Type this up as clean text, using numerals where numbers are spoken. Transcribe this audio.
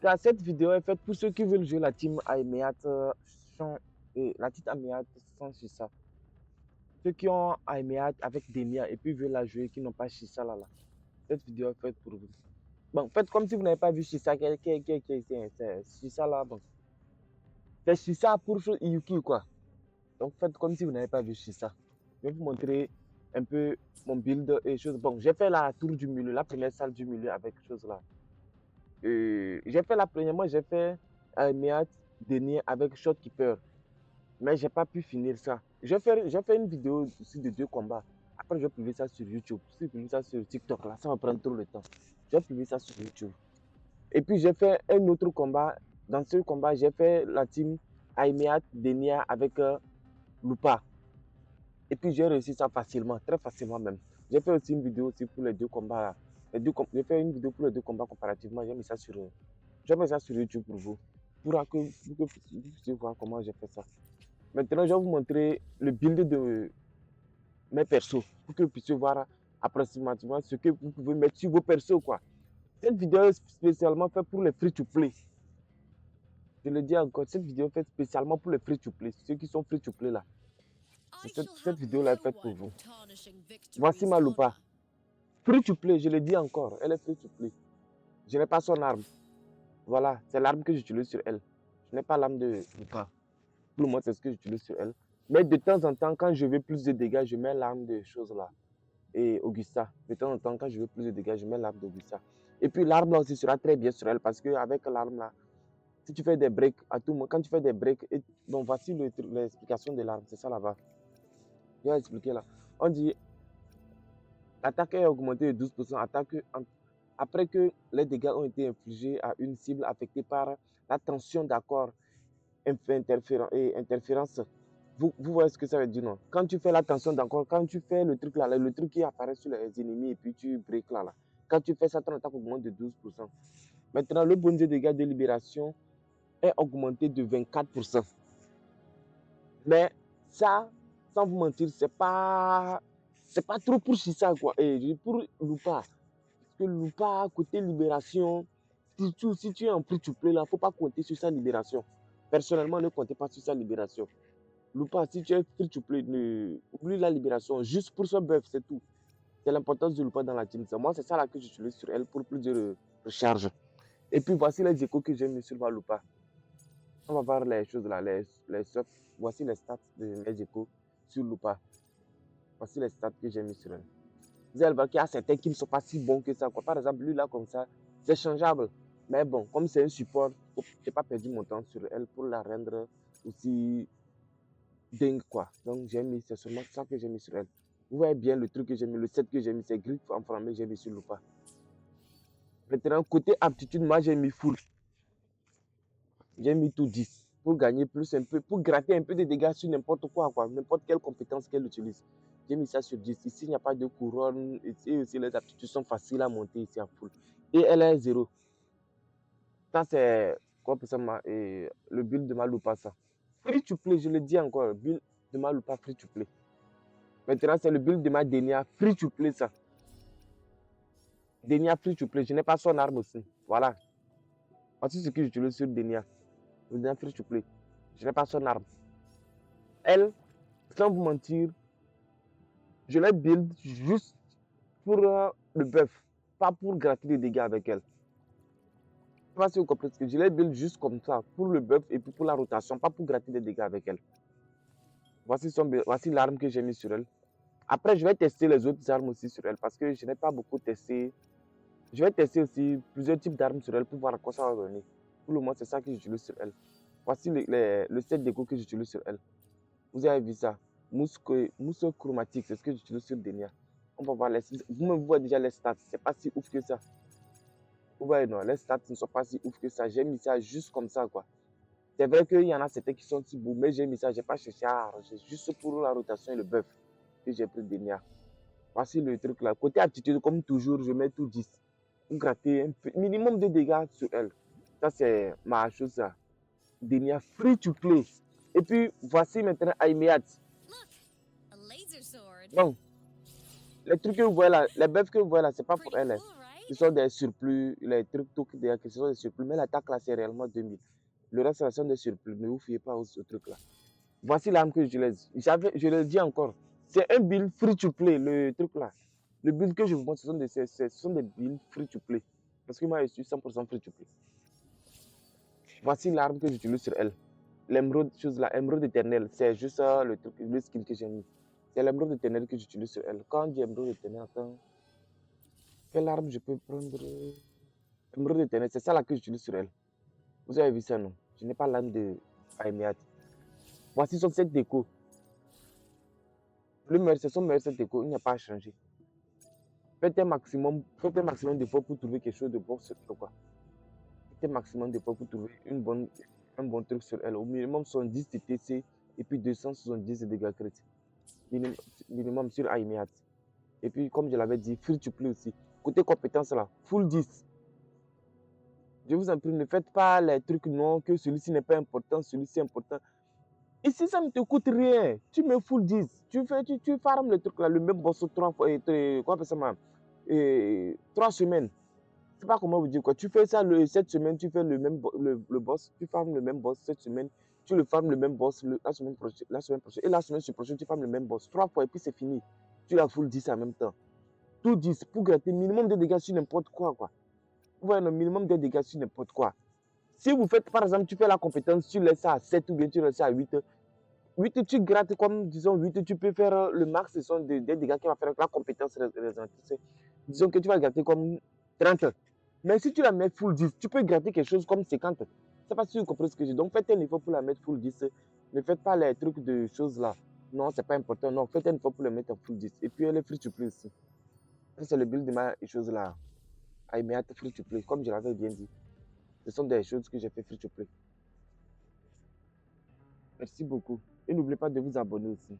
Car cette vidéo est faite pour ceux qui veulent jouer la team Aimeat et la petite Aimeat sans Shisa. Ceux qui ont Aimeat avec Denia et puis veulent la jouer qui n'ont pas Shisa là. Cette vidéo est faite pour vous. Bon, faites comme si vous n'avez pas vu Shisa. C'est Shisa là. Bon. C'est Shisa pour Yuki quoi. Donc faites comme si vous n'avez pas vu Shisa. Je vais vous montrer un peu mon build et choses. Bon, j'ai fait la tour du milieu, la première salle du milieu avec choses là. J'ai fait la première, moi j'ai fait Meat Denier avec Shotkeeper, mais j'ai pas pu finir ça. J'ai fait une vidéo aussi de 2 combats. Après, je vais publier ça sur YouTube. Si je publie ça sur TikTok, là, ça va prendre trop de temps. Je vais publier ça sur YouTube. Et puis, j'ai fait un autre combat. Dans ce combat, j'ai fait la team Aimeat Denia avec Lupa. Et puis, j'ai réussi ça facilement, très facilement même. J'ai fait aussi une vidéo aussi pour les 2 combats. J'ai fait une vidéo pour les 2 combats comparativement. J'ai mis ça sur YouTube pour vous, pour que vous puissiez voir comment j'ai fait ça. Maintenant, je vais vous montrer le build de mes persos, pour que vous puissiez voir approximativement ce que vous pouvez mettre sur vos persos, quoi. Cette vidéo est spécialement faite pour les free-to-play. Je le dis encore, cette vidéo est faite spécialement pour les free-to-play, ceux qui sont free-to-play là. Cette vidéo-là est faite pour vous. Voici ma Lupa. Free-to-play, je le dis encore, elle est free-to-play. Je n'ai pas son arme. Voilà, c'est l'arme que j'utilise sur elle. Je n'ai pas l'arme de Lupa. Pour moi, c'est ce que j'utilise sur elle. Mais de temps en temps, quand je veux plus de dégâts, je mets l'arme de choses là. Et Augusta. De temps en temps, quand je veux plus de dégâts, je mets l'arme d'Augusta. Et puis l'arme là aussi sera très bien sur elle parce qu'avec l'arme là, si tu fais des breaks, à tout moment, quand tu fais des breaks, bon, voici l'explication de l'arme, c'est ça là-bas. Je vais expliquer là. On dit l'attaque est augmentée de 12%. Après que les dégâts ont été infligés à une cible affectée par la tension d'accord interférence. Vous voyez ce que ça veut dire, non? Quand tu fais la tension d'accord, quand tu fais le truc là, le truc qui apparaît sur les ennemis et puis tu breaks là. Quand tu fais ça, ton attaque augmente de 12%. Maintenant, le bonus de dégâts de libération est augmenté de 24%. Mais ça, sans vous mentir, c'est pas trop pour Shisa, quoi. Et pour Lupa. Parce que Lupa, côté libération, si tu es en free-to-play là, faut pas compter sur sa libération. Personnellement, ne comptez pas sur sa libération. Lupa, si tu es free-to-play, oublie la libération. Juste pour ce buff, c'est tout. C'est l'importance de Lupa dans la team. Moi, c'est ça là que j'utilise sur elle pour plus de recharge. Et puis, voici les échos que j'ai mis sur ma Lupa. On va voir les choses là, voici les stats de mes échos sur Lupa. Voici les stats que j'ai mis sur elle. Vous allez voir qu'il y a certains qui ne sont pas si bons que ça, quoi. Par exemple, lui là, comme ça, c'est changeable. Mais bon, comme c'est un support, je n'ai pas perdu mon temps sur elle pour la rendre aussi dingue, quoi. Donc, c'est seulement ça que j'ai mis sur elle. Vous voyez bien le truc que j'ai mis, le set que j'ai mis, c'est grippe enflammée, j'ai mis sur Lupa. Maintenant, côté aptitude, moi, j'ai mis full. J'ai mis tout 10 pour gagner plus un peu, pour gratter un peu de dégâts sur n'importe quoi, n'importe quelle compétence qu'elle utilise. J'ai mis ça sur 10. Ici, il n'y a pas de couronne. Ici aussi, les aptitudes sont faciles à monter ici à full. Et elle est 0. Ça, c'est quoi pour ça, le build de ma Lupa, ça. Free to play, je le dis encore, le build de ma Lupa free to play. Maintenant, c'est le build de ma Denia free to play, ça. Denia free to play, je n'ai pas son arme aussi. Voilà. Voici ce que j'utilise sur Denia. Denia free to play. Je n'ai pas son arme. Elle, sans vous mentir, je l'ai build juste pour le buff, pas pour gratter des dégâts avec elle. Je ne sais pas si vous comprenez ce que je l'ai build juste comme ça, pour le buff et puis pour la rotation, pas pour gratter des dégâts avec elle. Voici l'arme que j'ai mis sur elle. Après, je vais tester les autres armes aussi sur elle parce que je n'ai pas beaucoup testé. Je vais tester aussi plusieurs types d'armes sur elle pour voir à quoi ça va donner. Pour le moment, c'est ça que j'utilise sur elle. Voici le set d'écho que j'utilise sur elle. Vous avez vu ça. Mousse chromatique, c'est ce que j'utilise sur Denia. On va voir vous voyez déjà les stats. C'est pas si ouf que ça. Vous voyez, non, les stats ne sont pas si ouf que ça. J'ai mis ça juste comme ça, quoi. C'est vrai qu'il y en a certains qui sont si beaux, mais j'ai mis ça, j'ai pas cherché à arranger. Juste pour la rotation et le buff que j'ai pris Denia. Voici le truc là. Côté aptitude, comme toujours, je mets tout 10. Pour gratter un peu, minimum de dégâts sur elle. Ça, c'est ma chose, ça. Denia free to play. Et puis, voici maintenant Aimeat. Bon, les trucs que vous voyez là, les buffs que vous voyez là, c'est pas pour elle. Hein. Ce sont des surplus, les trucs derrière, ce sont des surplus, mais l'attaque là, c'est réellement 2000. Le reste, ce sont des surplus. Ne vous fiez pas au truc là. Voici l'arme que j'utilise. Je le dis encore. C'est un build free to play, le truc là. Le build que je vous montre, ce sont des builds free to play. Parce que moi, je suis 100% free to play. Voici l'arme que j'utilise sur elle. L'émeraude, chose là, émeraude éternelle. C'est juste le truc, le skin que j'ai mis. C'est l'émeraude éternelle que j'utilise sur elle. Quand je dis émeraude éternelle, attends. Quelle arme je peux prendre? Émeraude éternelle, c'est ça là que j'utilise sur elle. Vous avez vu ça, non? Je n'ai pas l'âme de Aimeat. Voici son set déco. Le meilleur, c'est son meilleur set déco. Il n'y a pas à changer. Faites un maximum d'efforts pour trouver quelque chose de bon sur toi. Faites un maximum d'efforts pour trouver un bon truc sur elle. Au minimum 70 TTC et puis 270 de dégâts critiques. Minimum sur Aimeat. Et puis, comme je l'avais dit, free to play aussi. Côté compétence là, full 10. Je vous en prie, ne faites pas les trucs non, que celui-ci n'est pas important, celui-ci est important. Ici, ça ne te coûte rien. Tu mets full 10. Tu farmes le truc là, le même boss 3 fois, quoi appelle ça, 3 semaines. Je sais pas comment vous dire quoi. Tu fais ça cette semaine, tu fais le même le boss, tu farmes le même boss cette semaine, tu le farmes le même boss la semaine prochaine, et la semaine prochaine, tu farmes le même boss 3 fois et puis c'est fini. Tu la full 10 en même temps. Tout 10 pour gratter minimum de dégâts sur n'importe quoi. Vous voyez, le minimum de dégâts sur n'importe quoi. Si vous faites, par exemple, tu fais la compétence, tu laisses ça à 7 ou bien tu laisses ça à 8. 8, tu grattes comme, disons, 8, tu peux faire le max des dégâts qui va faire la compétence représentative. Disons que tu vas gratter comme 30. Mais si tu la mets full 10, tu peux gratter quelque chose comme 50. Je ne sais pas si vous comprenez ce que je dis. Donc, faites un effort pour la mettre full 10. Ne faites pas les trucs de choses là. Non, c'est pas important. Non, faites un effort pour la mettre en full 10. Et puis, elle est free to play aussi. Ça, c'est le build de ma chose là. Aimeat free to play, comme je l'avais bien dit. Ce sont des choses que j'ai fait free to play. Merci beaucoup. Et n'oubliez pas de vous abonner aussi.